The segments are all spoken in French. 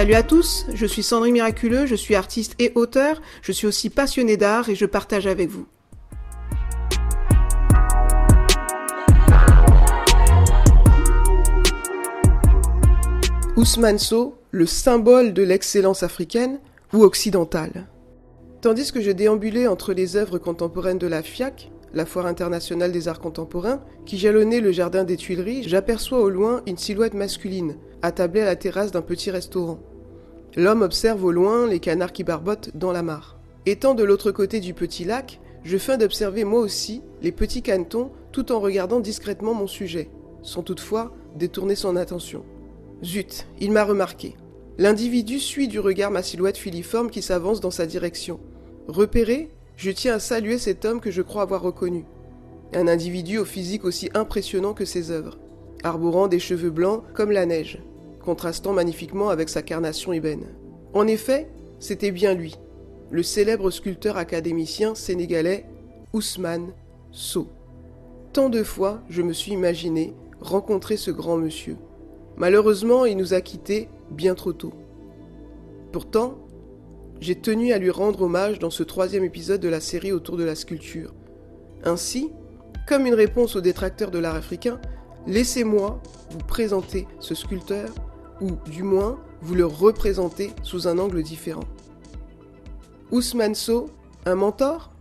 Salut à tous, je suis Sandrine Miraculeux, je suis artiste et auteur, je suis aussi passionnée d'art et je partage avec vous. Ousmane Sow, le symbole de l'excellence africaine ou occidentale. Tandis que je déambulais entre les œuvres contemporaines de la FIAC, la Foire internationale des arts contemporains, qui jalonnait le jardin des Tuileries, j'aperçois au loin une silhouette masculine, attablée à la terrasse d'un petit restaurant. L'homme observe au loin les canards qui barbotent dans la mare. Étant de l'autre côté du petit lac, je feins d'observer moi aussi les petits canetons tout en regardant discrètement mon sujet, sans toutefois détourner son attention. Zut, il m'a remarqué. L'individu suit du regard ma silhouette filiforme qui s'avance dans sa direction. Repéré, je tiens à saluer cet homme que je crois avoir reconnu. Un individu au physique aussi impressionnant que ses œuvres, arborant des cheveux blancs comme la neige, contrastant magnifiquement avec sa carnation ébène. En effet, c'était bien lui, le célèbre sculpteur académicien sénégalais Ousmane Sow. Tant de fois, je me suis imaginé rencontrer ce grand monsieur. Malheureusement, il nous a quittés bien trop tôt. Pourtant, j'ai tenu à lui rendre hommage dans ce 3e épisode de la série autour de la sculpture. Ainsi, comme une réponse aux détracteurs de l'art africain, laissez-moi vous présenter ce sculpteur, ou du moins vous le représenter sous un angle différent. Ousmane Sow, un mentor ?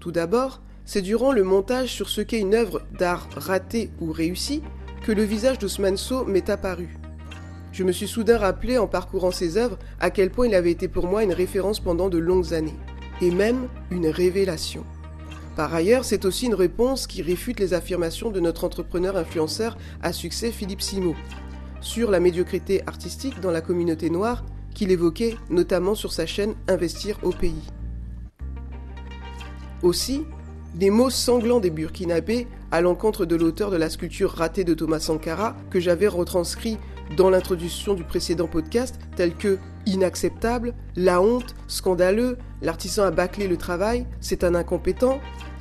Tout d'abord, c'est durant le montage sur ce qu'est une œuvre d'art ratée ou réussie que le visage d'Ousmane Sow m'est apparu. Je me suis soudain rappelé en parcourant ses œuvres à quel point il avait été pour moi une référence pendant de longues années, et même une révélation. Par ailleurs, c'est aussi une réponse qui réfute les affirmations de notre entrepreneur influenceur à succès Philippe Simo sur la médiocrité artistique dans la communauté noire qu'il évoquait notamment sur sa chaîne Investir au pays. Aussi, les mots sanglants des Burkinabés à l'encontre de l'auteur de la sculpture ratée de Thomas Sankara que j'avais retranscrit dans l'introduction du précédent podcast, tels que « inacceptable »,« la honte »,« scandaleux »,« l'artisan a bâclé le travail »,« c'est un incompétent »,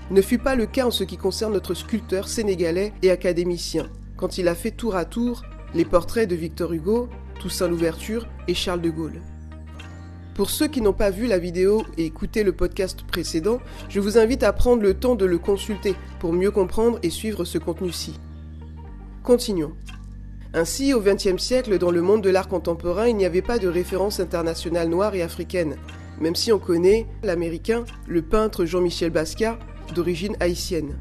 ne fut pas le cas en ce qui concerne notre sculpteur sénégalais et académicien, quand il a fait tour à tour les portraits de Victor Hugo, Toussaint Louverture et Charles de Gaulle. Pour ceux qui n'ont pas vu la vidéo et écouté le podcast précédent, je vous invite à prendre le temps de le consulter pour mieux comprendre et suivre ce contenu-ci. Continuons. Ainsi, au XXe siècle, dans le monde de l'art contemporain, il n'y avait pas de référence internationale noire et africaine, même si on connaît l'américain, le peintre Jean-Michel Basquiat, d'origine haïtienne.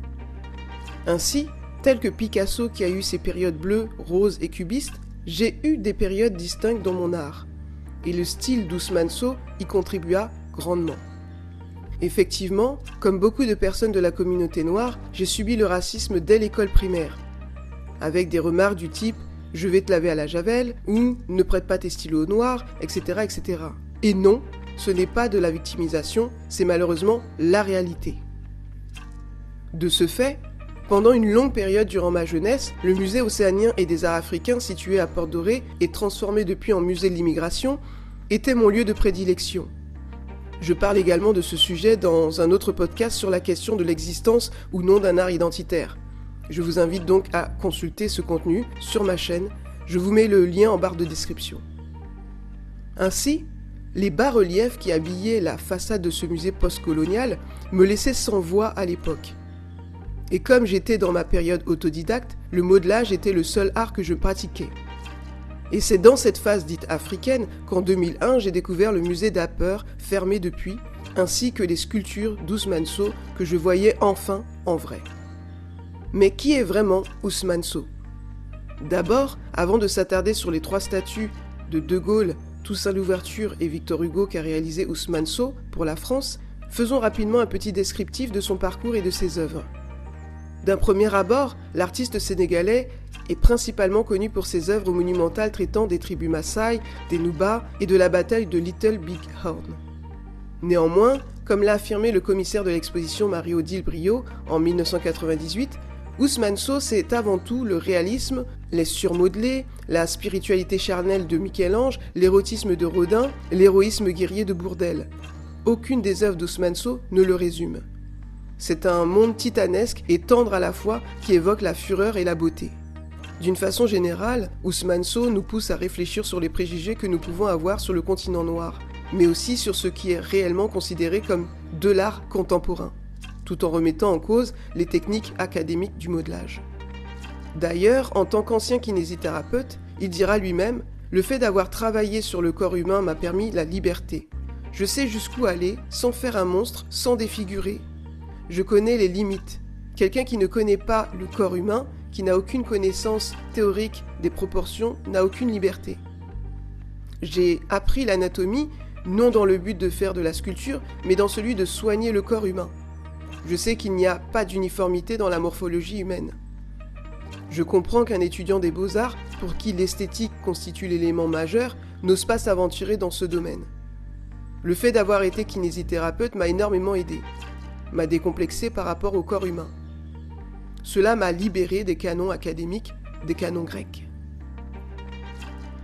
Ainsi, tel que Picasso qui a eu ses périodes bleues, roses et cubistes, j'ai eu des périodes distinctes dans mon art. Et le style d'Ousmane Sow y contribua grandement. Effectivement, comme beaucoup de personnes de la communauté noire, j'ai subi le racisme dès l'école primaire, avec des remarques du type « je vais te laver à la javel » ou « ne prête pas tes stylos noirs », etc., etc. Et non, ce n'est pas de la victimisation, c'est malheureusement la réalité. De ce fait, pendant une longue période durant ma jeunesse, le musée océanien et des arts africains situé à Port-Doré et transformé depuis en musée de l'immigration était mon lieu de prédilection. Je parle également de ce sujet dans un autre podcast sur la question de l'existence ou non d'un art identitaire. Je vous invite donc à consulter ce contenu sur ma chaîne, je vous mets le lien en barre de description. Ainsi, les bas-reliefs qui habillaient la façade de ce musée postcolonial me laissaient sans voix à l'époque. Et comme j'étais dans ma période autodidacte, le modelage était le seul art que je pratiquais. Et c'est dans cette phase dite africaine qu'en 2001, j'ai découvert le musée d'Upper, fermé depuis, ainsi que les sculptures d'Ousmane Sow que je voyais enfin en vrai. Mais qui est vraiment Ousmane Sow ? D'abord, avant de s'attarder sur les 3 statues de De Gaulle, Toussaint Louverture et Victor Hugo qu'a réalisé Ousmane Sow pour la France, faisons rapidement un petit descriptif de son parcours et de ses œuvres. D'un premier abord, l'artiste sénégalais est principalement connu pour ses œuvres monumentales traitant des tribus Maasai, des Nuba et de la bataille de Little Big Horn. Néanmoins, comme l'a affirmé le commissaire de l'exposition Marie-Odile Brio en 1998, Ousmane Sow, c'est avant tout le réalisme, les surmodelés, la spiritualité charnelle de Michel-Ange, l'érotisme de Rodin, l'héroïsme guerrier de Bourdelle. Aucune des œuvres d'Ousmane Sow ne le résume. C'est un monde titanesque et tendre à la fois qui évoque la fureur et la beauté. D'une façon générale, Ousmane Sow nous pousse à réfléchir sur les préjugés que nous pouvons avoir sur le continent noir, mais aussi sur ce qui est réellement considéré comme de l'art contemporain, tout en remettant en cause les techniques académiques du modelage. D'ailleurs, en tant qu'ancien kinésithérapeute, il dira lui-même « Le fait d'avoir travaillé sur le corps humain m'a permis la liberté. Je sais jusqu'où aller sans faire un monstre, sans défigurer. Je connais les limites. Quelqu'un qui ne connaît pas le corps humain, qui n'a aucune connaissance théorique des proportions, n'a aucune liberté. J'ai appris l'anatomie, non dans le but de faire de la sculpture, mais dans celui de soigner le corps humain. Je sais qu'il n'y a pas d'uniformité dans la morphologie humaine. Je comprends qu'un étudiant des beaux-arts, pour qui l'esthétique constitue l'élément majeur, n'ose pas s'aventurer dans ce domaine. Le fait d'avoir été kinésithérapeute m'a énormément aidé, m'a décomplexé par rapport au corps humain. Cela m'a libéré des canons académiques, des canons grecs.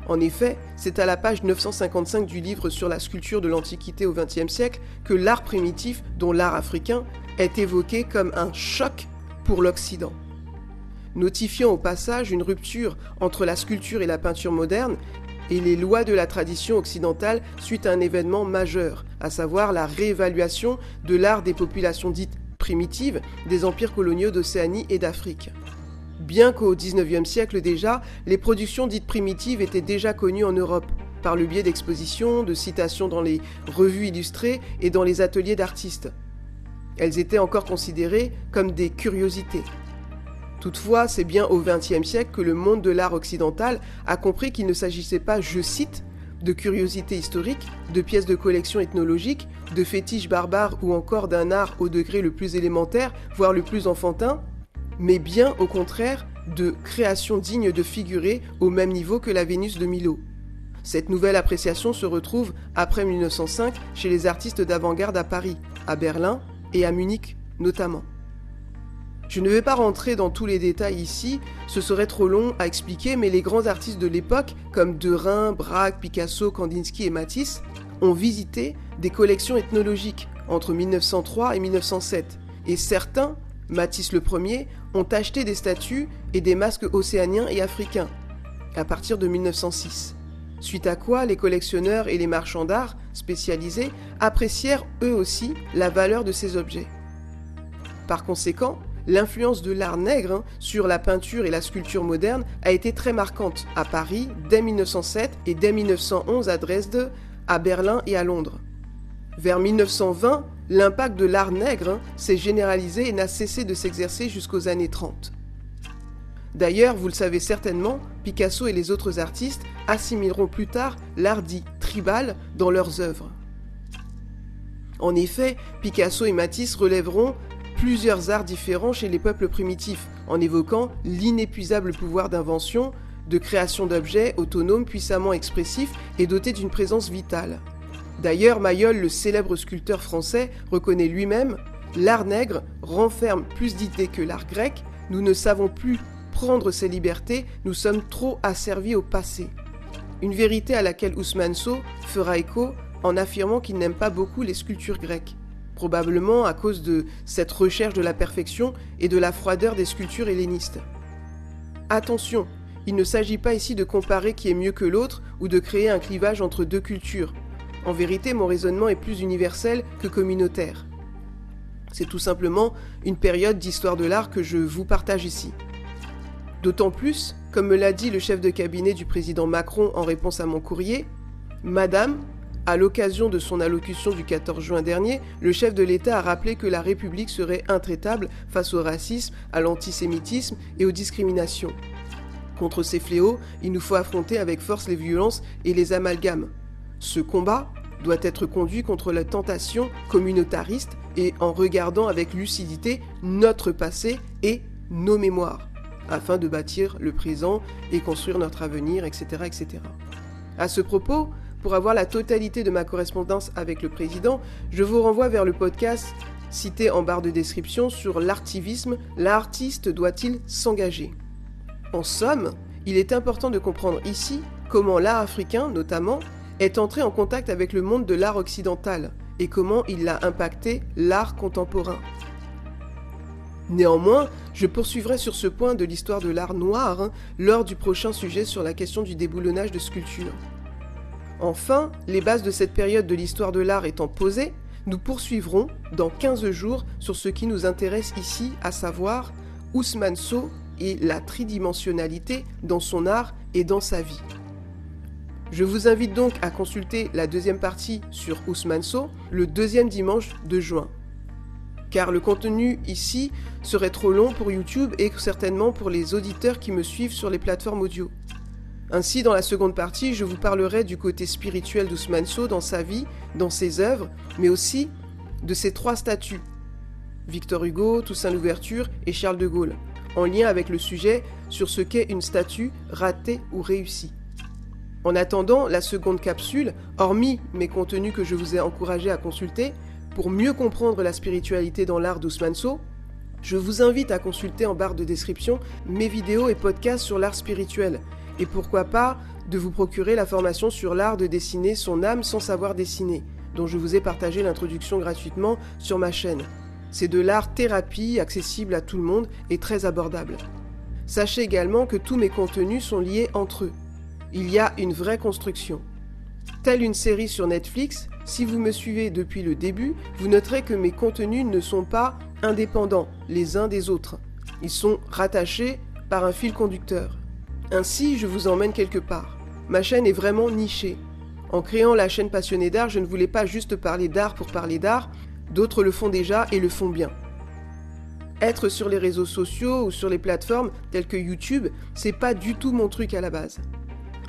En effet, c'est à la page 955 du livre sur la sculpture de l'Antiquité au XXe siècle que l'art primitif, dont l'art africain, est évoqué comme un choc pour l'Occident. Notifiant au passage une rupture entre la sculpture et la peinture moderne et les lois de la tradition occidentale suite à un événement majeur, à savoir la réévaluation de l'art des populations dites primitives des empires coloniaux d'Océanie et d'Afrique. Bien qu'au XIXe siècle déjà, les productions dites primitives étaient déjà connues en Europe, par le biais d'expositions, de citations dans les revues illustrées et dans les ateliers d'artistes. Elles étaient encore considérées comme des curiosités. Toutefois, c'est bien au XXe siècle que le monde de l'art occidental a compris qu'il ne s'agissait pas, je cite, de curiosités historiques, de pièces de collection ethnologiques, de fétiches barbares ou encore d'un art au degré le plus élémentaire, voire le plus enfantin, mais bien au contraire de créations dignes de figurer au même niveau que la Vénus de Milo. Cette nouvelle appréciation se retrouve après 1905 chez les artistes d'avant-garde à Paris, à Berlin et à Munich notamment. Je ne vais pas rentrer dans tous les détails ici, ce serait trop long à expliquer, mais les grands artistes de l'époque, comme Derain, Braque, Picasso, Kandinsky et Matisse, ont visité des collections ethnologiques entre 1903 et 1907, et certains, Matisse le premier, ont acheté des statues et des masques océaniens et africains, à partir de 1906. Suite à quoi, les collectionneurs et les marchands d'art spécialisés apprécièrent eux aussi la valeur de ces objets. Par conséquent, l'influence de l'art nègre sur la peinture et la sculpture moderne a été très marquante à Paris dès 1907 et dès 1911 à Dresde, à Berlin et à Londres. Vers 1920, l'impact de l'art nègre s'est généralisé et n'a cessé de s'exercer jusqu'aux années 30. D'ailleurs, vous le savez certainement, Picasso et les autres artistes assimileront plus tard l'art dit tribal dans leurs œuvres. En effet, Picasso et Matisse relèveront plusieurs arts différents chez les peuples primitifs, en évoquant l'inépuisable pouvoir d'invention, de création d'objets autonomes puissamment expressifs et dotés d'une présence vitale. D'ailleurs, Mayol, le célèbre sculpteur français, reconnaît lui-même « L'art nègre renferme plus d'idées que l'art grec, nous ne savons plus prendre ses libertés, nous sommes trop asservis au passé ». Une vérité à laquelle Ousmane Sow fera écho en affirmant qu'il n'aime pas beaucoup les sculptures grecques, probablement à cause de cette recherche de la perfection et de la froideur des sculptures hellénistes. Attention, il ne s'agit pas ici de comparer qui est mieux que l'autre ou de créer un clivage entre deux cultures. En vérité, mon raisonnement est plus universel que communautaire. C'est tout simplement une période d'histoire de l'art que je vous partage ici. D'autant plus, comme me l'a dit le chef de cabinet du président Macron en réponse à mon courrier, « Madame, à l'occasion de son allocution du 14 juin dernier, le chef de l'État a rappelé que la République serait intraitable face au racisme, à l'antisémitisme et aux discriminations. Contre ces fléaux, il nous faut affronter avec force les violences et les amalgames. Ce combat doit être conduit contre la tentation communautariste et en regardant avec lucidité notre passé et nos mémoires, afin de bâtir le présent et construire notre avenir, etc. etc. À ce propos, pour avoir la totalité de ma correspondance avec le président, je vous renvoie vers le podcast cité en barre de description sur l'artivisme, l'artiste doit-il s'engager ? En somme, il est important de comprendre ici comment l'art africain, notamment, est entré en contact avec le monde de l'art occidental et comment il a impacté l'art contemporain. Néanmoins, je poursuivrai sur ce point de l'histoire de l'art noir lors du prochain sujet sur la question du déboulonnage de sculptures. Enfin, les bases de cette période de l'histoire de l'art étant posées, nous poursuivrons dans 15 jours sur ce qui nous intéresse ici, à savoir Ousmane Sow et la tridimensionnalité dans son art et dans sa vie. Je vous invite donc à consulter la deuxième partie sur Ousmane Sow le deuxième dimanche de juin. Car le contenu ici serait trop long pour YouTube et certainement pour les auditeurs qui me suivent sur les plateformes audio. Ainsi, dans la seconde partie, je vous parlerai du côté spirituel d'Ousmane Sow dans sa vie, dans ses œuvres, mais aussi de ses 3 statues, Victor Hugo, Toussaint Louverture et Charles de Gaulle, en lien avec le sujet sur ce qu'est une statue ratée ou réussie. En attendant la seconde capsule, hormis mes contenus que je vous ai encouragé à consulter, pour mieux comprendre la spiritualité dans l'art d'Ousmane Sow, je vous invite à consulter en barre de description mes vidéos et podcasts sur l'art spirituel, et pourquoi pas de vous procurer la formation sur l'art de dessiner son âme sans savoir dessiner, dont je vous ai partagé l'introduction gratuitement sur ma chaîne. C'est de l'art thérapie accessible à tout le monde et très abordable. Sachez également que tous mes contenus sont liés entre eux. Il y a une vraie construction. Telle une série sur Netflix, si vous me suivez depuis le début, vous noterez que mes contenus ne sont pas indépendants les uns des autres. Ils sont rattachés par un fil conducteur. Ainsi, je vous emmène quelque part. Ma chaîne est vraiment nichée. En créant la chaîne Passionnée d'art, je ne voulais pas juste parler d'art pour parler d'art, d'autres le font déjà et le font bien. Être sur les réseaux sociaux ou sur les plateformes telles que YouTube, c'est pas du tout mon truc à la base.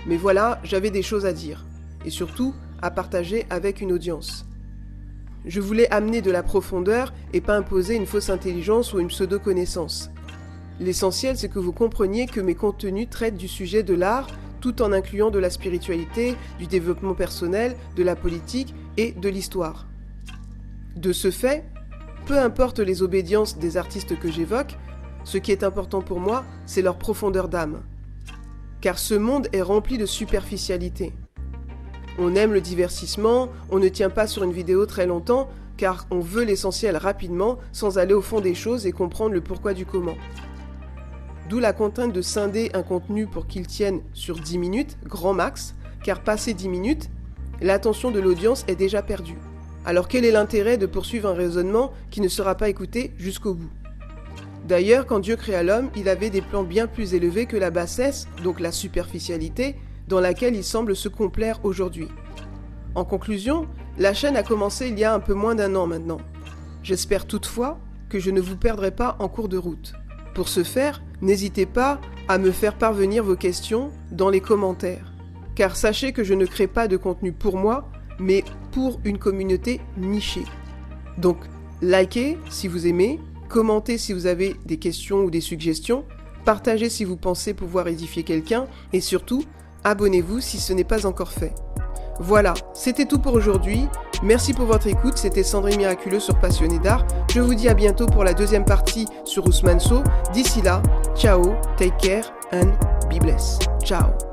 Mais voilà, j'avais des choses à dire. Et surtout, à partager avec une audience. Je voulais amener de la profondeur et pas imposer une fausse intelligence ou une pseudo-connaissance. L'essentiel, c'est que vous compreniez que mes contenus traitent du sujet de l'art, tout en incluant de la spiritualité, du développement personnel, de la politique et de l'histoire. De ce fait, peu importe les obédiences des artistes que j'évoque, ce qui est important pour moi, c'est leur profondeur d'âme. Car ce monde est rempli de superficialité. On aime le divertissement, on ne tient pas sur une vidéo très longtemps, car on veut l'essentiel rapidement, sans aller au fond des choses et comprendre le pourquoi du comment. D'où la contrainte de scinder un contenu pour qu'il tienne sur 10 minutes, grand max, car passé 10 minutes, l'attention de l'audience est déjà perdue. Alors quel est l'intérêt de poursuivre un raisonnement qui ne sera pas écouté jusqu'au bout ? D'ailleurs, quand Dieu créa l'homme, il avait des plans bien plus élevés que la bassesse, donc la superficialité, dans laquelle il semble se complaire aujourd'hui. En conclusion, la chaîne a commencé il y a un peu moins d'1 an maintenant. J'espère toutefois que je ne vous perdrai pas en cours de route. Pour ce faire, n'hésitez pas à me faire parvenir vos questions dans les commentaires. Car sachez que je ne crée pas de contenu pour moi, mais pour une communauté nichée. Donc, likez si vous aimez, commentez si vous avez des questions ou des suggestions, partagez si vous pensez pouvoir édifier quelqu'un, et surtout, abonnez-vous si ce n'est pas encore fait. Voilà, c'était tout pour aujourd'hui. Merci pour votre écoute, c'était Sandrine Miraculeux sur Passionnée d'art. Je vous dis à bientôt pour la deuxième partie sur Ousmane Sow. D'ici là, ciao, take care and be blessed. Ciao.